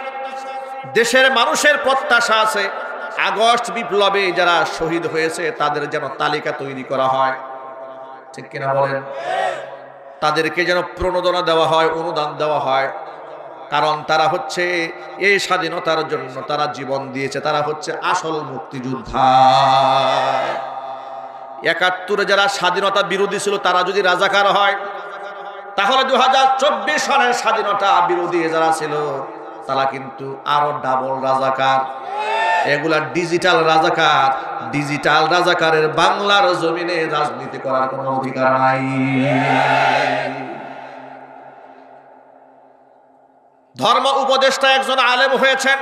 S1: দেশের মানুষের প্রত্যাশা আছে আগস্ট বিপ্লবে যারা শহীদ হয়েছে তাদের যেন তালিকা তৈরি করা হয়। ঠিক কিনা বলেন? তাদেরকে যেন প্রণোদনা দেওয়া হয়, অনুদান দেওয়া হয়। কারণ তারা হচ্ছে এই স্বাধীনতার জন্য তারা জীবন দিয়েছে, তারা হচ্ছে আসল মুক্তিযোদ্ধা। ৭১ যারা স্বাধীনতা বিরোধী ছিল তারা যদি রাজাকার হয়, তাহলে 2024 সালের স্বাধীনতা বিরোধী যারা ছিল তারা কিন্তু আরো ডাবল রাজাকার। এগুলা ডিজিটাল রাজাকার। ডিজিটাল রাজাকারের বাংলার জমিনে রাজনীতি করার কোনো অধিকার নাই। ধর্ম উপদেষ্টা একজন আলেম হয়েছেন,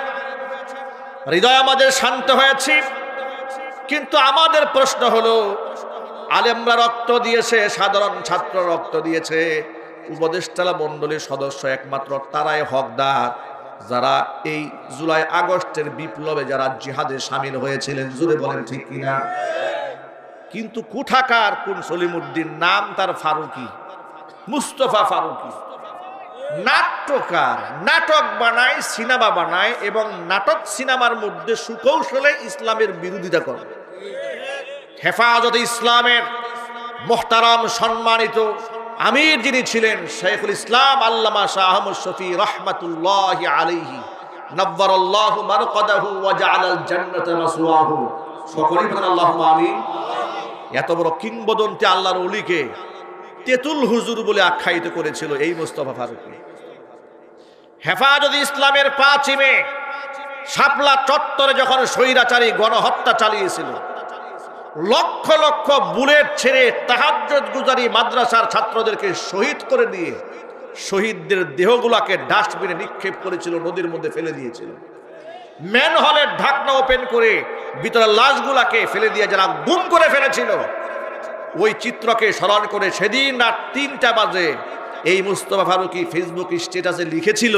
S1: হৃদয় আমাদের শান্ত হয়েছে। কিন্তু আমাদের প্রশ্ন হলো, আলেমরা রক্ত দিয়েছে, সাধারণ ছাত্র রক্ত দিয়েছে, উপদেষ্টা মণ্ডলীর সদস্য একমাত্র তারাই হকদার যারা এই জুলাই আগস্টের বিপ্লবে যারা জিহাদে শামিল হয়েছিলেন। জুড়ে বলেন ঠিক কিনা? কিন্তু কোথাকার কোন সলিমুদ্দিন, নাম তার ফারুকি, মুস্তফা ফারুকি, নাট্যকার, নাটক বানায়, সিনেমা বানায় এবং নাটক সিনেমার মধ্যে সুকৌশলে ইসলামের বিরোধিতা করে। হেফাজতে ইসলামের মুহতারাম সম্মানিত আমির যিনি ছিলেন শাইখুল ইসলাম আল্লামা শাহ আহমদ শফি রাহমাতুল্লাহি আলাইহি নব্বারাল্লাহু মারকাদাহু ওয়া জাআলাল জান্নাতা মাসওয়াহু। সকলেই বলেন আল্লাহুম্মা আমিন। এত বড় কিংবদন্তি আল্লাহর ওলিকে তেতুল হুজুর বলে আখ্যায়িত করেছিল এই মুস্তাফা ফারুকী। হেফাজতে ইসলামের 5 মে শাপলা চত্বরে যখন স্বৈরাচারী গণহত্যা চালিয়েছিল, লক্ষ লক্ষ বুলেট ছেড়ে তাহাজ্জুদ গুজারি মাদ্রাসার ছাত্রদেরকে শহীদ করে দিয়ে শহীদদের দেহগুলাকে ডাস্টবিনে নিক্ষেপ করেছিল, নদীর মধ্যে ফেলে দিয়েছিল। ম্যানহোলের ঢাকনা ওপেন করে ভিতরে লাশগুলাকে ফেলে দিয়ে যারা গুম করে ফেলেছিল, ওই চিত্রকে স্মরণ করে সেদিন রাত ৩টা বাজে এই মুস্তফা ফারুকী ফেসবুক স্ট্যাটাসে লিখেছিল,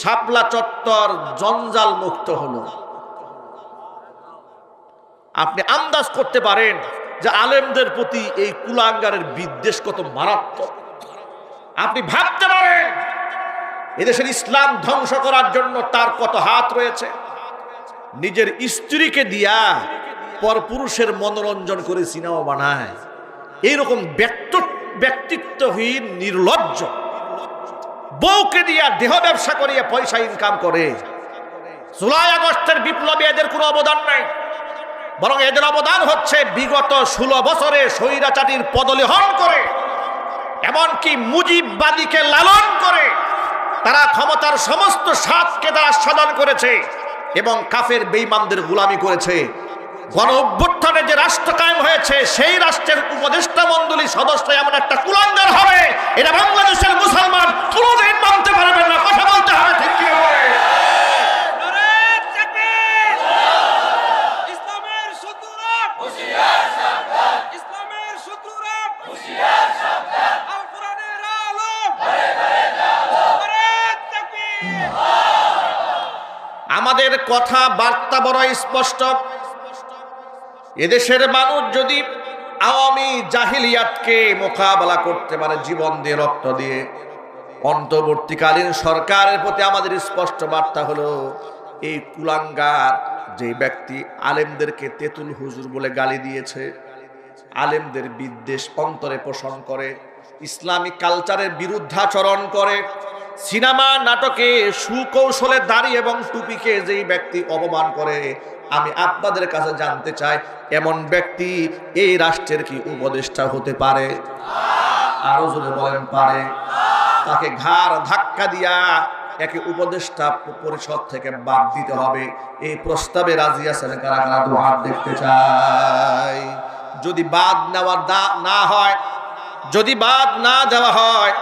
S1: শাপলা চত্বর জঞ্জাল মুক্ত হলো। আপনি আন্দাজ করতে পারেন যে আলেমদের প্রতি এই কুলাঙ্গারের বিদ্বেষ কত মারাত্মক। আপনি ভাবতে পারেন এদেশের ইসলাম ধ্বংস করার জন্য তার কত হাত রয়েছে। নিজের স্ত্রীকে দিয়া পরপুরুষের মনোরঞ্জন করে সিনেমা বানায়। এইরকম ব্যক্তিত্বহীন নির্লজ্জ বউকে দিয়া দেহ ব্যবসা করিয়া পয়সা ইনকাম করে। জুলাই আগস্টের বিপ্লবে এদের কোনো অবদান নাই, বরং এদের অবদান হচ্ছে বিগত 16 বছরে স্বৈরাচারীর পদলেহন করে, এমনকি মুজিববাদীকে লালন করে তারা ক্ষমতার সমস্ত স্বাদকে তারা সাধন করেছে এবং কাফের বেঈমানদের গোলামি করেছে। গণ অভ্যুত্থানে যে রাষ্ট্র কায়েম হয়েছে সেই রাষ্ট্রের উপদেষ্টা মণ্ডলীর সদস্য এমন একটা কুলাঙ্গার হবে, এটা বাংলাদেশের মুসলমান কোনোদিন মানতে পারবে না। কথা বলতে হবে, ঠিক কি হবে? আমাদের কথা বার্তা বড় স্পষ্ট। এদেশের মানুষ যদি আওয়ামী জাহিলিয়াতকে মোকাবেলা করতে পারে জীবন দিয়ে, রক্ত দিয়ে, অন্তর্বর্তীকালীন সরকারের প্রতি আমাদের স্পষ্ট বার্তা হলো, এই কুলাঙ্গার যে ব্যক্তি আলেমদেরকে তেতুল হুজুর বলে গালি দিয়েছে, আলেমদের বিদ্বেষ অন্তরে পোষণ করে, ইসলামিক কালচারের বিরুদ্ধাচরণ করে, সিনেমা নাটকে সুকৌশলে দাড়ি এবং টুপিকে যেই ব্যক্তি অপমান করে, আমি আপনাদের কাছে জানতে চাই এমন ব্যক্তি এই রাষ্ট্রের কি উপদেষ্টা হতে পারে? আরো জোরে বলেন পারে? তাকে ঘাড় ধাক্কা দিয়া একে উপদেষ্টা পরিষদ থেকে বাদ দিতে হবে। এই প্রস্তাবে রাজি আছেন কারা কারা? দু হাত দেখতে চাই। যদি বাদ নেওয়া না হয়, যদি বাদ না দেওয়া হয়,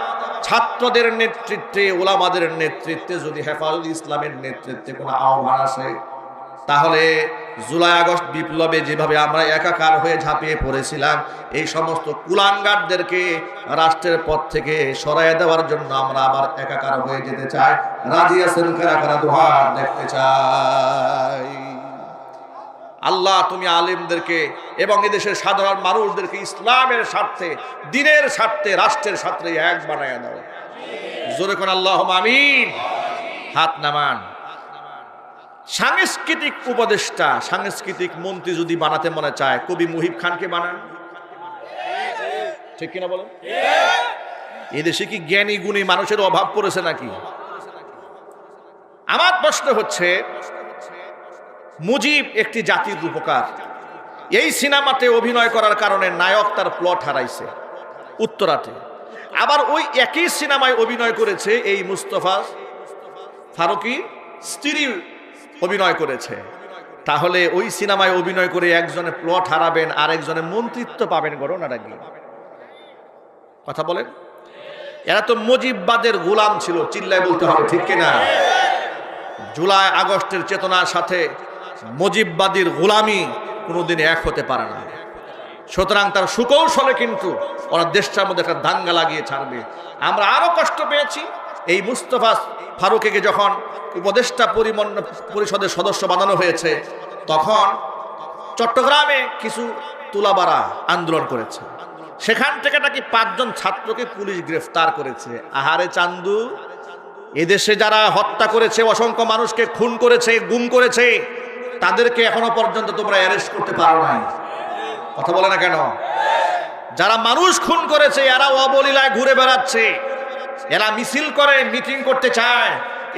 S1: ছাত্রদের নেতৃত্বে, ওলামাদের নেতৃত্বে, যদি হেফাজত ইসলামের নেতৃত্বে কোনো আহ্বান আসে, তাহলে জুলাই আগস্ট বিপ্লবে যেভাবে আমরা একাকার হয়ে ঝাঁপিয়ে পড়েছিলাম, এই সমস্ত কুলাঙ্গারদেরকে রাষ্ট্রের পথ থেকে সরাইয়ে দেওয়ার জন্য আমরা আবার একাকার হয়ে যেতে চাই। রাজি আছেন কারা কারা? দু হাত দেখতে চাই। আল্লাহ তুমি আলেমদেরকে এবং এদেশের সাধারণ মানুষদেরকে ইসলামের স্বার্থে, দ্বীনের স্বার্থে, রাষ্ট্রের স্বার্থে এক বানায়া দাও। জোরে কোন আল্লাহুম্মা আমিন। হাত নামান। সাংস্কৃতিক উপদেষ্টা, সাংস্কৃতিক মন্ত্রী যদি বানাতে মনে চায়, কবি মুহিব খানকে বানান। ঠিক কিনা বলেন? এদেশে কি জ্ঞানী গুণী মানুষের অভাব পড়েছে নাকি? আমার প্রশ্ন হচ্ছে, মুজিব একটি জাতির রূপকার। এই সিনেমাতে অভিনয় করার কারণে নায়ক তার প্লট হারাইছে উত্তরাতে। আবার ওই একই সিনেমায় অভিনয় করেছে এই মুস্তফা ফারুকী স্ত্রী অভিনয় করেছে। তাহলে ওই সিনেমায় অভিনয় করে একজনে প্লট হারাবেন আর একজনে মন্ত্রিত্ব পাবেন, ঘটনাটা কি? কথা বলেন। এরা তো মুজিববাদের গোলাম ছিল, চিল্লায় বলতে হবে, ঠিক কিনা? জুলাই আগস্টের চেতনার সাথে মুজিববাদীর গোলামি কোনোদিন এক হতে পারে না। সুতরাং তার সুকৌশলে কিন্তু ওরা দেশটার মধ্যে একটা দাঙ্গা লাগিয়ে ছাড়বে। আমরা আরো কষ্ট পেয়েছি এই মুস্তফা ফারুকীকে যখন উপদেষ্টা পরিষদের সদস্য বানানো হয়েছে, তখন চট্টগ্রামে কিছু তুলাবাড়া আন্দোলন করেছে। সেখান থেকে নাকি 5 জন ছাত্রকে পুলিশ গ্রেফতার করেছে। আহারে চান্দু, এদেশে যারা হত্যা করেছে, অসংখ্য মানুষকে খুন করেছে, গুম করেছে, তাদেরকে এখনো পর্যন্ত তোমরা অ্যারেস্ট করতে পারো নাই। কথা বলে না কেন? যারা মানুষ খুন করেছে এরা অবলীলায় ঘুরে বেড়াচ্ছে, এরা মিছিল করে, মিটিং করতে চায়,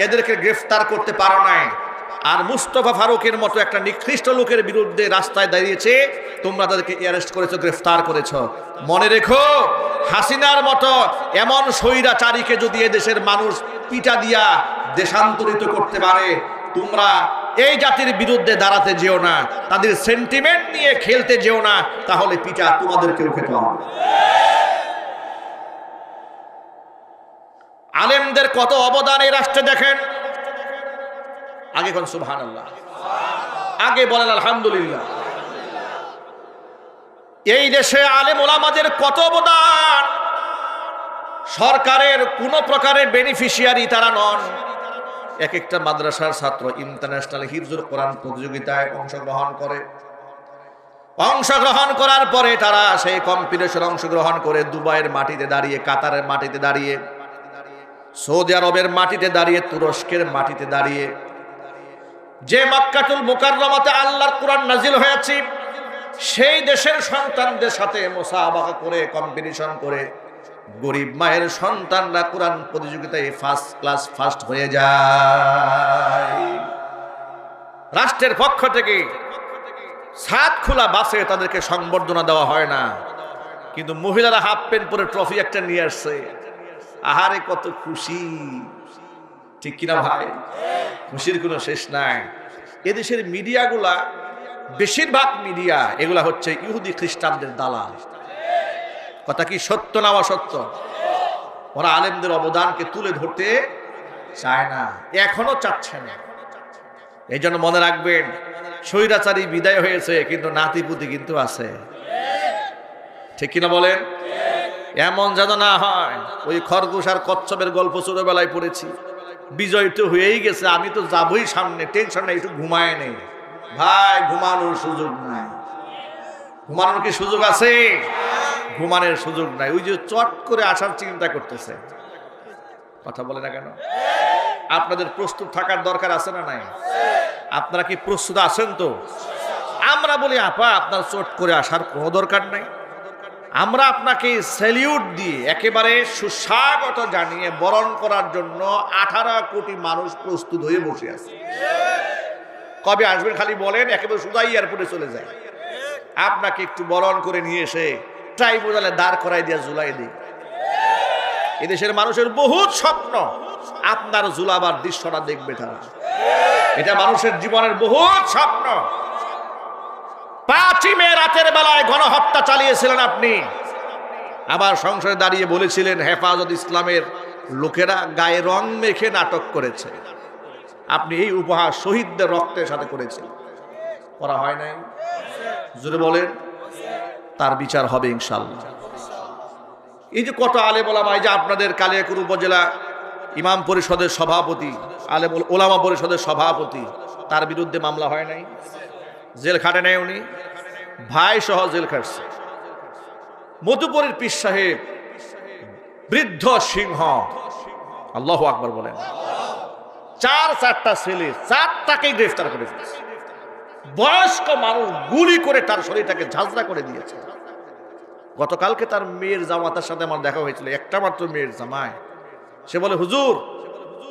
S1: এদেরকে গ্রেফতার করতে পারো নাই। আর মুস্তফা ফারুকের মতো একটা নিকৃষ্ট লোকের বিরুদ্ধে রাস্তায় দাঁড়িয়েছে, তোমরা তাদেরকে অ্যারেস্ট করেছো, গ্রেফতার করেছো। মনে রেখো, হাসিনার মতো এমন স্বৈরাচারীকে যদি এদেশের মানুষ পিটা দিয়া দেশান্তরিত করতে পারে, তোমরা এই জাতির বিরুদ্ধে দাঁড়াতে যেও না, তাদের সেন্টিমেন্ট নিয়ে খেলতে যেও না, তাহলে পিটা তোমাদেরকেও খেতে হবে। আলেমদের কত অবদান এই রাষ্ট্রে দেখেন। আগে কোন সুবহানাল্লাহ, আগে বলেন আলহামদুলিল্লাহ। এই দেশে আলেম ওলামাদের কত অবদান। সরকারের কোন প্রকারের বেনিফিশিয়ারি তারা নন। এক একটা মাদ্রাসার ছাত্র ইন্টারন্যাশনাল হিফজুল কোরআন প্রতিযোগিতায় অংশগ্রহণ করার পরে তারা সেই কম্পিটিশনে অংশগ্রহণ করে দুবাইয়ের মাটিতে দাঁড়িয়ে, কাতারের মাটিতে দাঁড়িয়ে, সৌদি আরবের মাটিতে দাঁড়িয়ে, তুরস্কের মাটিতে দাঁড়িয়ে, যে মক্কাতুল মুকাররমাতে আল্লাহর কোরআন নাজিল হয়েছে সেই দেশের সন্তানদের সাথে মুসাবাকা করে, কম্পিটিশন করে গরিব মায়ের সন্তানরা কোরআন প্রতিযোগিতায় ফার্স্ট হয়ে যায়। রাষ্ট্রের পক্ষ থেকে ছাদ খোলা বাসে তাদেরকে সংবর্ধনা দেওয়া হয় না, কিন্তু মহিলারা হাফ প্যান্ট পরে ট্রফি একটা নিয়ে আসছে। আহারে কত খুশি, ঠিক কিনা ভাই? খুশির কোনো শেষ নাই। এদেশের মিডিয়াগুলা, বেশিরভাগ মিডিয়া এগুলা হচ্ছে ইহুদি খ্রিস্টানদের দালাল। কথা কি সত্য না অসত্য? ওরা আলেমদের অবদানকে তুলে ধরতে চায় না, এখনো চাচ্ছে না। এই জন্য মনে রাখবেন, স্বৈরাচারী বিদায় হয়েছে কিন্তু নাতিপুতি কিন্তু আছে, ঠিক কিনা বলেন? এমন যেন না হয় ওই খরগোশ আর কচ্ছপের গল্প ছোটবেলায় পড়েছি, বিজয় তো হয়েই গেছে, আমি তো যাবই সামনে, টেনশন নেই, একটু ঘুমায় নেই। ভাই, ঘুমানোর সুযোগ নাই। ঘুমানোর কি সুযোগ আছে? ঘুমানোর সুযোগ নাই। ওই যে চট করে আসার চিন্তা করতেছে। কথা বলে না কেন? আপনাদের প্রস্তুত থাকার দরকার আছে না নাই? আপনারা কি প্রস্তুত আছেন? তো আমরা বলি আপা আপনার চট করে আসার কোনো দরকার নাই। আমরা আপনাকে স্যালিউট দিয়ে একেবারে সুস্বাগত জানিয়ে বরণ করার জন্য 18 কোটি মানুষ প্রস্তুত হয়ে বসে আছে। কবে আসবেন খালি বলেন, একেবারে সুদাই এয়ারপোর্টে চলে যায়। আপনাকে একটু বরণ করে নিয়ে এসে ট্রাইব্যুনালে দাঁড় করাই দিয়ে জুলাই দিই। এদেশের মানুষের বহুত স্বপ্ন আপনার জুলাবার দৃশ্যটা দেখবে তারা। এটা মানুষের জীবনের বহুত স্বপ্ন। 5ই মে রাতের বেলায় গণহত্যা চালিয়েছিলেন আপনি, আবার সংসদে দাঁড়িয়ে বলেছিলেন হেফাজত ইসলামের লোকেরা গায়ে রং মেখে নাটক করেছে। আপনি এই উপহার শহীদদের রক্তের সাথে করেছেন, করা হয় নাই? জোরে বলেন। তার বিচার হবে ইনশাআল্লাহ। এই যে কত আলেম ওলামা, এই যে আপনাদের কালিয়াকৈর উপজেলা ইমাম পরিষদের সভাপতি, আলেম ওলামা পরিষদের সভাপতি, তার বিরুদ্ধে মামলা হয় নাই? জেল খাটে নাই উনি? ভাই সহ জেল খাটছে। মধুপুরের পীর সাহেব বৃদ্ধ সিংহ, আল্লাহু আকবার বলেন, 4টা ছেলে, 4টাকে গ্রেফতার করে ফেলেছে। বয়স্ক মানুষ গুলি করে তার শরীরটাকে ঝাঁঝরা করে দিয়েছে। গতকালকে তার মেয়ের জামাতার সাথে আমার দেখা হয়েছিল, একটা মাত্র মেয়ের জামাই। সে বলে, হুজুর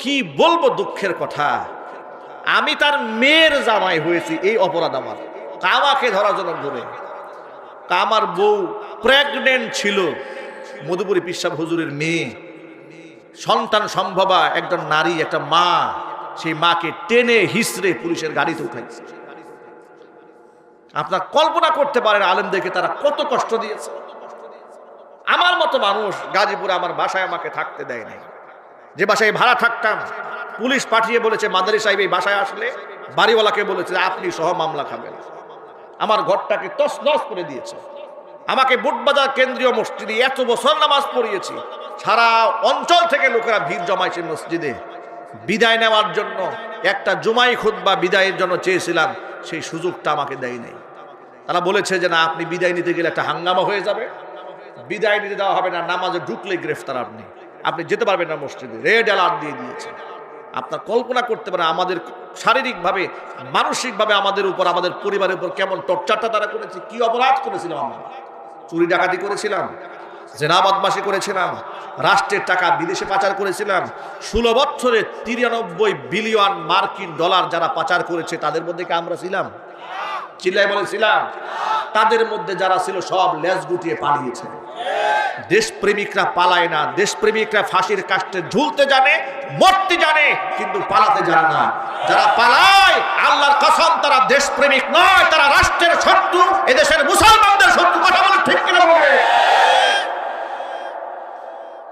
S1: কি বলবো দুঃখের কথা, আমি তার মেয়ের জামাই হয়েছি, এই অপরাধ আমার। আমাকে ধরার জন্য ধরে, আমার বউ প্রেগনেন্ট ছিল, মধুপুরী পীর সাহেব হুজুরের মেয়ে, সন্তান সম্ভবা একজন নারী, একটা মা, সেই মাকে টেনে হিসড়ে পুলিশের গাড়িতে উঠাইছে। আপনার কল্পনা করতে পারেন আলেমদেরকে তারা কত কষ্ট দিয়েছে। আমার মতো মানুষ গাজীপুরে আমার বাসায় আমাকে থাকতে দেয় নাই। যে বাসায় ভাড়া থাকতাম, পুলিশ পাঠিয়ে বলেছে মাদারি সাহেব এই বাসায় আসলে বাড়িওয়ালাকে বলেছে আপনি সহ মামলা খাবেন। আমার ঘরটাকে তছনছ করে দিয়েছে। আমাকে বুটবাজার কেন্দ্রীয় মসজিদে এত বছর নামাজ পড়িয়েছি, সারা অঞ্চল থেকে লোকেরা ভিড় জমাইছে মসজিদে বিদায় নেওয়ার জন্য। একটা জুমাই খুতবা বিদায়ের জন্য চেয়েছিলাম, সেই সুযোগটা আমাকে দেয় নাই। তারা বলেছে যে না, আপনি বিদায় নিতে গেলে একটা হাঙ্গামা হয়ে যাবে, বিদায় নিতে দেওয়া হবে না, নামাজে ঢুকলে গ্রেফতার, আপনি যেতে পারবেন না মসজিদে, রেড অ্যালার্ট দিয়ে দিয়েছে। আপনার কল্পনা করতে পারেন আমাদের শারীরিকভাবে, মানসিকভাবে আমাদের উপর, আমাদের পরিবারের উপর কেমন টর্চারটা তারা করেছে। কি অপরাধ করেছিলাম আমরা? চুরি ডাকাতি করেছিলাম, জেনা বদমাশি করেছিলাম, রাষ্ট্রের টাকা বিদেশে পাচার করেছিলাম। 16 বছরে 93 বিলিয়ন মার্কিন ডলার যারা পাচার করেছে তাদের মধ্যে কি আমরা ছিলাম? চিল্লায় বলেছিলাম। তাদের মধ্যে যারা ছিল সব লেজ গুটিয়ে পালিয়েছে। দেশপ্রেমিকরা পালায় না, দেশপ্রেমিকরা ফাঁসির কাস্টে ঝুলতে জানে, মরতে জানে, কিন্তু পালাতে জানে না। যারা পালায় আল্লাহর কসম তারা দেশপ্রেমিক নয়, তারা রাষ্ট্রের শত্রু, এদেশের মুসলমানদের শত্রু। কথা বলে ঠিক কিনা বলে?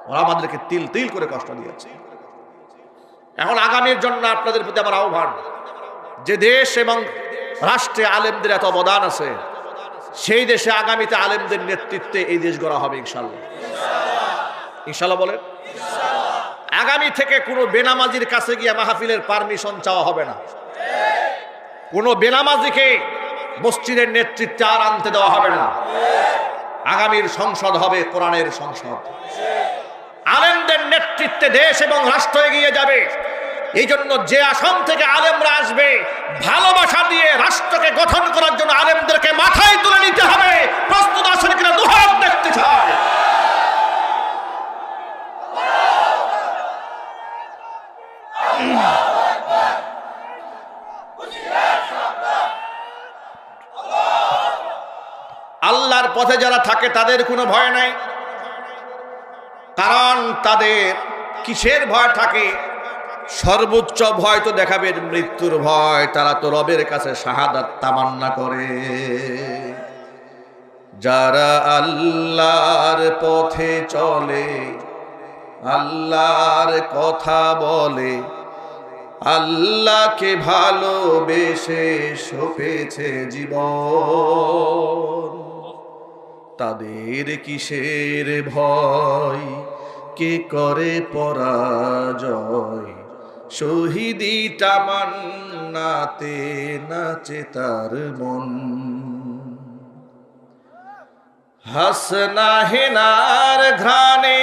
S1: ওরা আমাদেরকে তিল তিল করে কষ্ট দিয়েছে। এখন আগামীর জন্য আপনাদের প্রতি আমার আহ্বান, যে দেশ এবং রাষ্ট্রে আলেমদের এত অবদান আছে, সেই দেশে আগামীতে আলেমদের নেতৃত্বে এই দেশ গড়া হবে ইনশাল্লাহ। ইনশাল্লাহ বলেন। আগামী থেকে কোনো বেনামাজির কাছে গিয়ে মাহফিলের পারমিশন চাওয়া হবে না। কোনো বেনামাজিকে মসজিদের নেতৃত্বে আর আনতে দেওয়া হবে না। আগামীর সংসদ হবে কোরআনের সংসদ। আলেমদের নেতৃত্বে দেশ এবং রাষ্ট্র এগিয়ে যাবে। এই জন্য যে আসাম থেকে আলেমরা আসবে, ভালোবাসা দিয়ে রাষ্ট্রকে গঠন করার জন্য আলেমদেরকে মাথায় তুলে নিতে হবে। প্রস্তুত আছেন কিনা দুহাত দেখতে চাই। আল্লাহর পথে যারা থাকে তাদের কোনো ভয় নাই, কারণ তাদের কিসের ভয় থাকে? সর্বোচ্চ ভয় তো দেখাবে মৃত্যুর ভয়। তারা তো রবের কাছে শাহাদাত তামান্না করে। যারা আল্লাহর পথে চলে, আল্লাহর কথা বলে, আল্লাহকে ভালোবেসে সপেছে জীবন, তাদের কিসের ভয়? কে করে পরাজয়? শহীদি তামান্নাতে নাচে তার মন। হাসনা হেনার ঘ্রাণে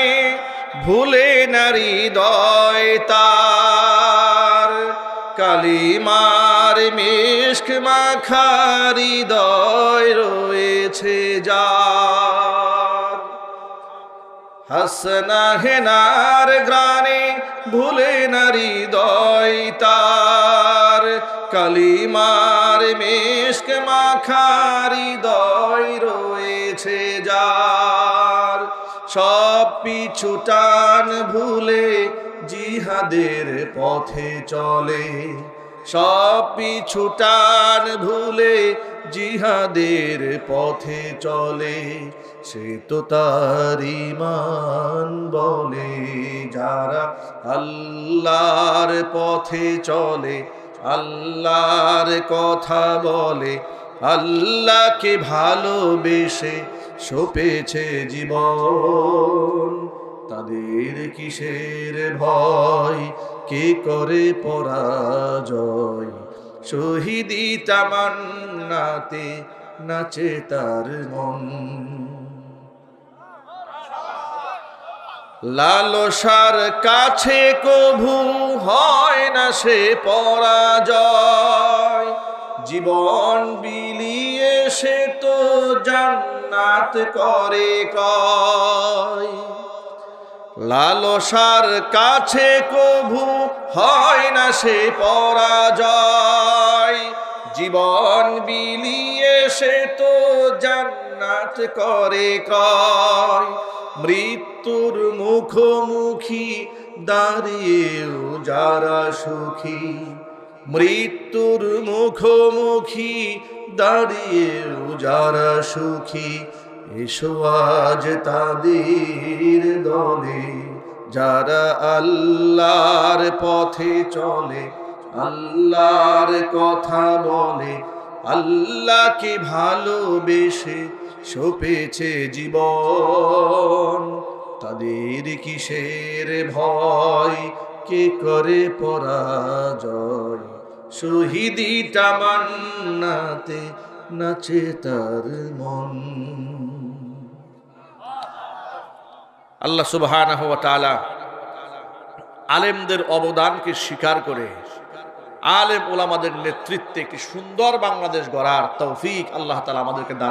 S1: ভুলে নারী হৃদয় তার, কালিমার মিশক মাখা হৃদয় রয়েছে যার। হাসনা হেনার গ্রানে ভুলে নারী হৃদয় তার, কালিমার মিশক মাখা হৃদয় রয়েছে যার। সব পিছু টান ভুলে জিহাদের পথে চলে, সব পিছু টান ভুলে জিহাদের পথে চলে, সে তো তার ঈমান বলে। যারা আল্লাহর পথে চলে, আল্লাহর কথা বলে, আল্লাহকে ভালোবেসে সপেছে জীবন, তাদের কিসের ভয়? কে করে পরাজয়? শহীদি তামান্নাতে নাচে তার মন। লালসার কাছে কভু হয় না সে পরাজয়, জীবন বিলিয়ে সে তো জান্নাত করে ক্রয়। লালসার কাছে কভু হয় না সে পরাজয়, জীবন বিলিয়ে সে তো জান্নাত করে ক্রয়। মৃত্যুর মুখোমুখি দাঁড়িয়েও যারা সুখী, মৃত্যুর মুখোমুখি দাঁড়িয়েও যারা সুখী, এসো আজ তাদের দলে। যারা আল্লাহর পথে চলে, আল্লাহর কথা বলে, আল্লাহকে ভালোবেসে সপেছে জীবন, তাদের কিসের ভয়? কে করে পরাজয়? শহীদি তামান্নাতে নাচে তার মন। আল্লাহ সুবহানাহু ওয়া তাআলা আলেমদের অবদানকে স্বীকার করে আলেম ওলামাদের নেতৃত্বে একটি সুন্দর বাংলাদেশ গড়ার তৌফিক আল্লাহ তাআলা আমাদেরকে দান